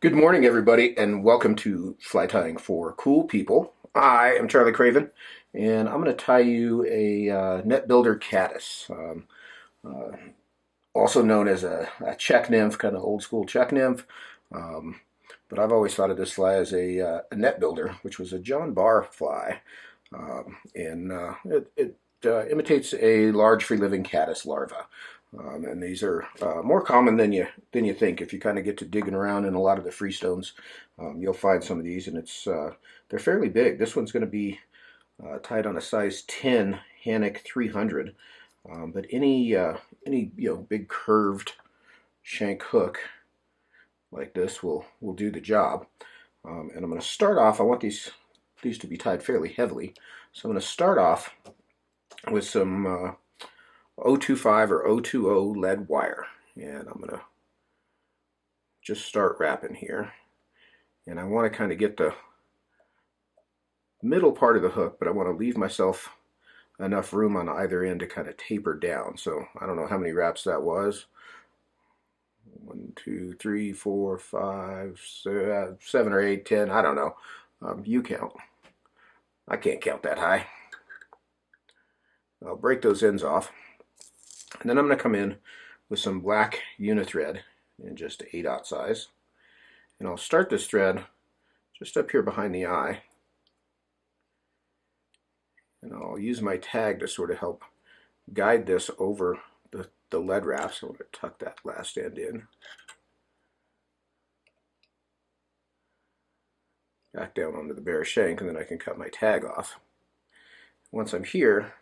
Good morning, everybody, and welcome to Fly Tying for Cool People. I am Charlie Craven, and I'm going to tie you a net builder caddis, uh, also known as a check nymph, kind of old school check nymph. Um, but I've always thought of this fly as a net builder, which was a John Barr fly, and it imitates a large free-living caddis larva. And these are more common than you think. If you kind of get to digging around in a lot of the freestones, you'll find some of these, and they're fairly big. This one's going to be tied on a size 10 Hanak 300, but any big curved shank hook like this will do the job. And I'm going to start off. I want these to be tied fairly heavily, so I'm going to start off with some 025 or 020 lead wire, and I'm going to just start wrapping here. And I want to kind of get the middle part of the hook, but I want to leave myself enough room on either end to kind of taper down. So I don't know how many wraps that was. 1, 2, 3, 4, 5, 7 or 8, 10. I don't know. You count. I can't count that high. I'll break those ends off. And then I'm going to come in with some black unithread in just 8/0 size. And I'll start this thread just up here behind the eye. And I'll use my tag to sort of help guide this over the lead wrap. So I'm going to tuck that last end in. Back down onto the bare shank, and then I can cut my tag off. Once I'm here,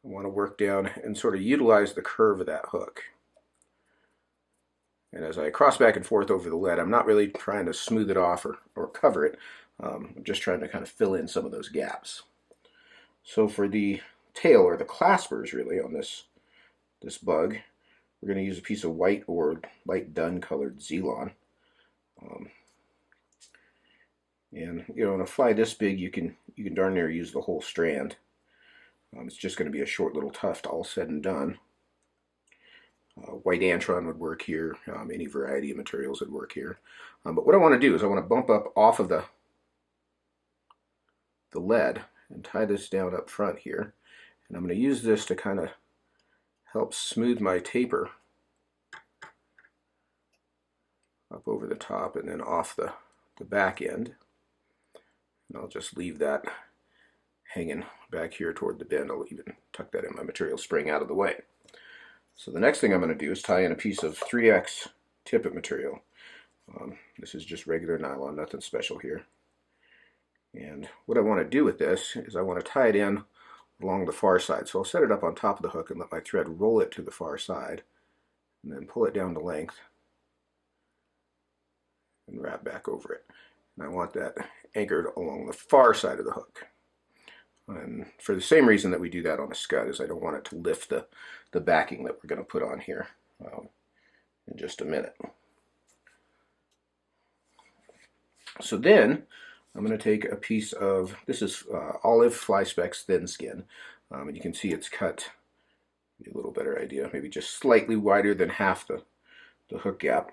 I want to work down and sort of utilize the curve of that hook. And as I cross back and forth over the lead, I'm not really trying to smooth it off or cover it. I'm just trying to kind of fill in some of those gaps. So for the tail, or the claspers really, on this bug, we're going to use a piece of white or light dun colored Z-Lon. And on a fly this big, you can darn near use the whole strand. It's just going to be a short little tuft, all said and done. White antron would work here. Any variety of materials would work here. But what I want to do is I want to bump up off of the lead and tie this down up front here. And I'm going to use this to kind of help smooth my taper up over the top and then off the back end. And I'll just leave that hanging back here toward the bend. I'll even tuck that in my material spring out of the way. So the next thing I'm going to do is tie in a piece of 3X Tippet material. This is just regular nylon, nothing special here. And what I want to do with this is I want to tie it in along the far side. So I'll set it up on top of the hook and let my thread roll it to the far side, and then pull it down to length and wrap back over it. And I want that anchored along the far side of the hook. And for the same reason that we do that on a Scud, is I don't want it to lift the backing that we're going to put on here in just a minute. So then I'm going to take a piece of, this is olive fly Specks Thinskin, and you can see it's cut, a little better idea, maybe just slightly wider than half the hook gap.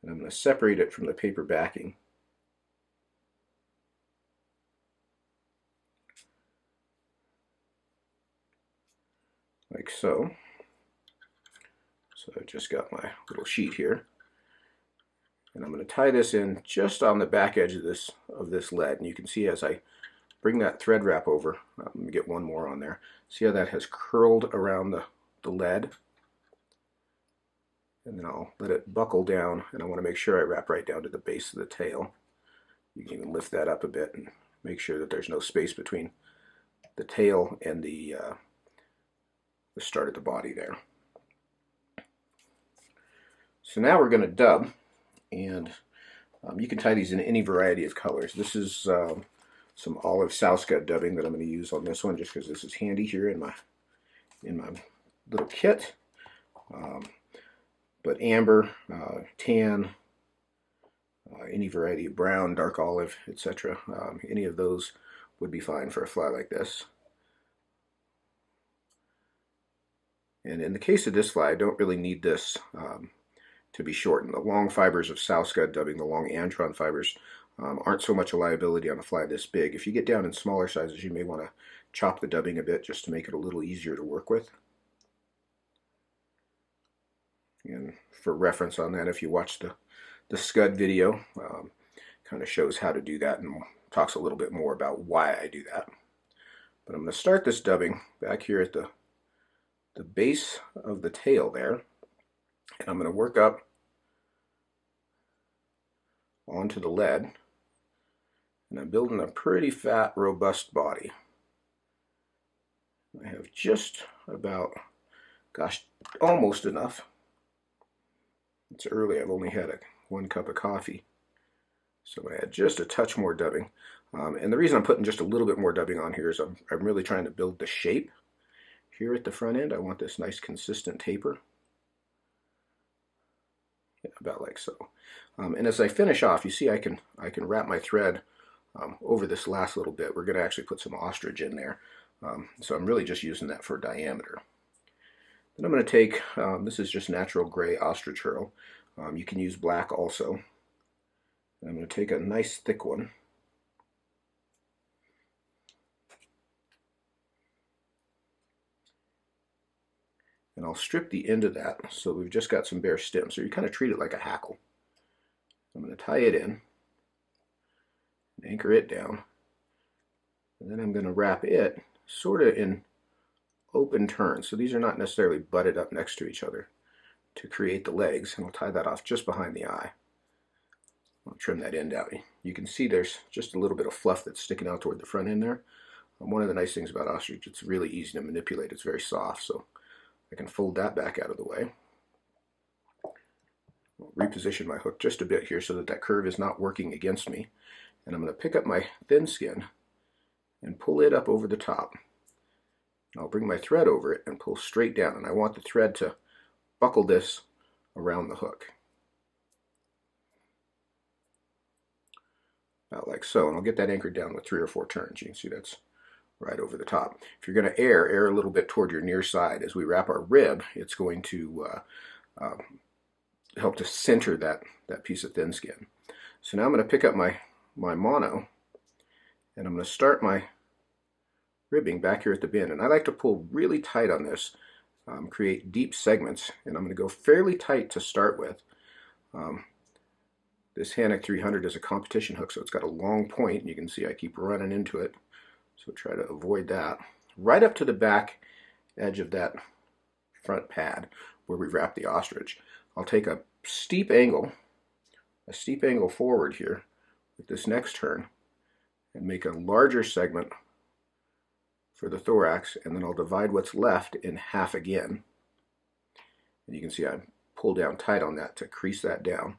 And I'm going to separate it from the paper backing. Like so. So I've just got my little sheet here. And I'm going to tie this in just on the back edge of this lead. And you can see as I bring that thread wrap over, let me get one more on there. See how that has curled around the lead? And then I'll let it buckle down, and I want to make sure I wrap right down to the base of the tail. You can even lift that up a bit and make sure that there's no space between the tail and the start of the body there. So now we're going to dub, and you can tie these in any variety of colors. This is some olive Scud dubbing that I'm going to use on this one, just because this is handy here in my little kit. But amber, tan, any variety of brown, dark olive, etc. Any of those would be fine for a fly like this. And in the case of this fly, I don't really need this to be shortened. The long fibers of sow scud dubbing, the long antron fibers, aren't so much a liability on a fly this big. If you get down in smaller sizes, you may want to chop the dubbing a bit just to make it a little easier to work with. And for reference on that, if you watch the Scud video, kind of shows how to do that and talks a little bit more about why I do that. But I'm going to start this dubbing back here at the base of the tail there, and I'm going to work up onto the lead, and I'm building a pretty fat, robust body. I have just about, gosh, almost enough. It's early, I've only had 1 cup of coffee, so I add just a touch more dubbing. And the reason I'm putting just a little bit more dubbing on here is I'm really trying to build the shape. Here at the front end, I want this nice consistent taper. Yeah, about like so. And as I finish off, you see I can wrap my thread over this last little bit. We're going to actually put some ostrich in there. So I'm really just using that for diameter. Then I'm going to take, this is just natural gray ostrich herl. You can use black also. And I'm going to take a nice thick one. And I'll strip the end of that so we've just got some bare stem. So you kind of treat it like a hackle. I'm going to tie it in, anchor it down, and then I'm going to wrap it sort of in open turns. So these are not necessarily butted up next to each other to create the legs, and I'll tie that off just behind the eye. I'll trim that end out. You can see there's just a little bit of fluff that's sticking out toward the front end there. One of the nice things about ostrich, it's really easy to manipulate. It's very soft, so I can fold that back out of the way. I'll reposition my hook just a bit here so that that curve is not working against me. And I'm going to pick up my thin skin and pull it up over the top. I'll bring my thread over it and pull straight down. And I want the thread to buckle this around the hook. About like so. And I'll get that anchored down with 3 or 4 turns. You can see that's right over the top. If you're going to err a little bit toward your near side. As we wrap our rib, it's going to help to center that piece of thin skin. So now I'm going to pick up my mono, and I'm going to start my ribbing back here at the bin. And I like to pull really tight on this, create deep segments, and I'm going to go fairly tight to start with. This Hanak 300 is a competition hook, so it's got a long point, and you can see I keep running into it. So try to avoid that. Right up to the back edge of that front pad where we wrap the ostrich. I'll take a steep angle forward here with this next turn and make a larger segment for the thorax, and then I'll divide what's left in half again. And you can see I pull down tight on that to crease that down.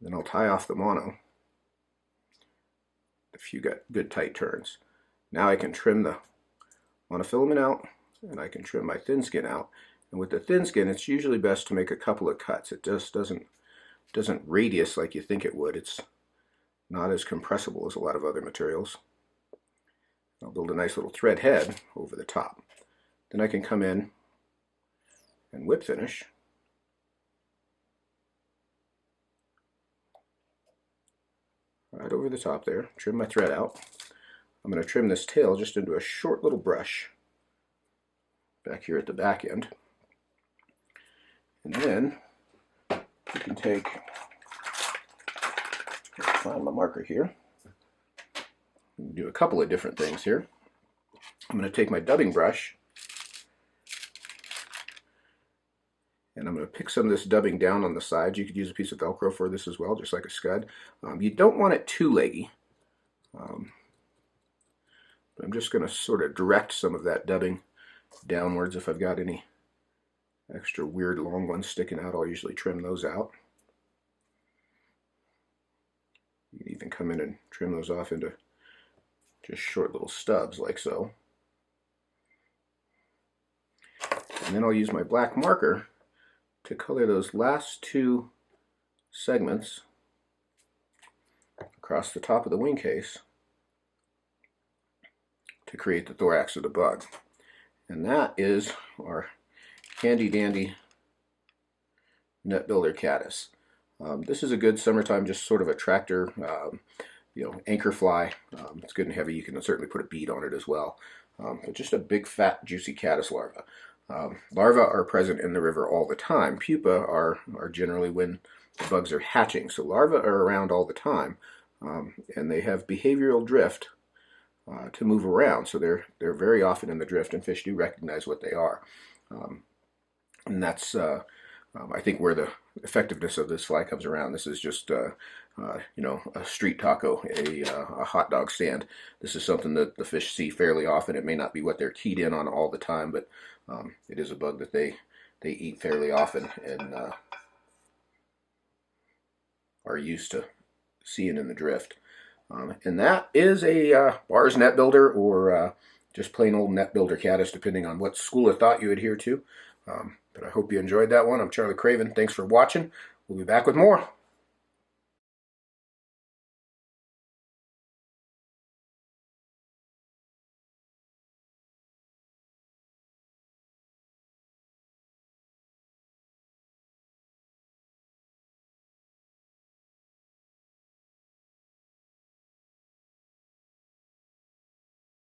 Then I'll tie off the mono a few good tight turns. Now I can trim the monofilament out, and I can trim my thin skin out. And with the thin skin, it's usually best to make a couple of cuts. It just doesn't radius like you think it would. It's not as compressible as a lot of other materials. I'll build a nice little thread head over the top. Then I can come in and whip finish. Right over the top there, trim my thread out. I'm going to trim this tail just into a short little brush back here at the back end. And then you can take, find my marker here, do a couple of different things here. I'm going to take my dubbing brush and I'm going to pick some of this dubbing down on the sides. You could use a piece of Velcro for this as well, just like a Scud. You don't want it too leggy. I'm just going to sort of direct some of that dubbing downwards. If I've got any extra weird long ones sticking out, I'll usually trim those out. You can even come in and trim those off into just short little stubs like so. And then I'll use my black marker to color those last 2 segments across the top of the wing case to create the thorax of the bug. And that is our handy dandy net builder caddis. This is a good summertime, just sort of a tractor, anchor fly. It's good and heavy. You can certainly put a bead on it as well. But just a big, fat, juicy caddis larva. Larvae are present in the river all the time. Pupa are generally when the bugs are hatching. So larvae are around all the time, and they have behavioral drift to move around. So they're very often in the drift, and fish do recognize what they are. And that's I think where the effectiveness of this fly comes around. This is just a street taco, a hot dog stand. This is something that the fish see fairly often. It may not be what they're keyed in on all the time, but it is a bug that they eat fairly often and are used to seeing in the drift. And that is a bars net builder, or just plain old net builder caddis, depending on what school of thought you adhere to. But I hope you enjoyed that one. I'm Charlie Craven. Thanks for watching. We'll be back with more.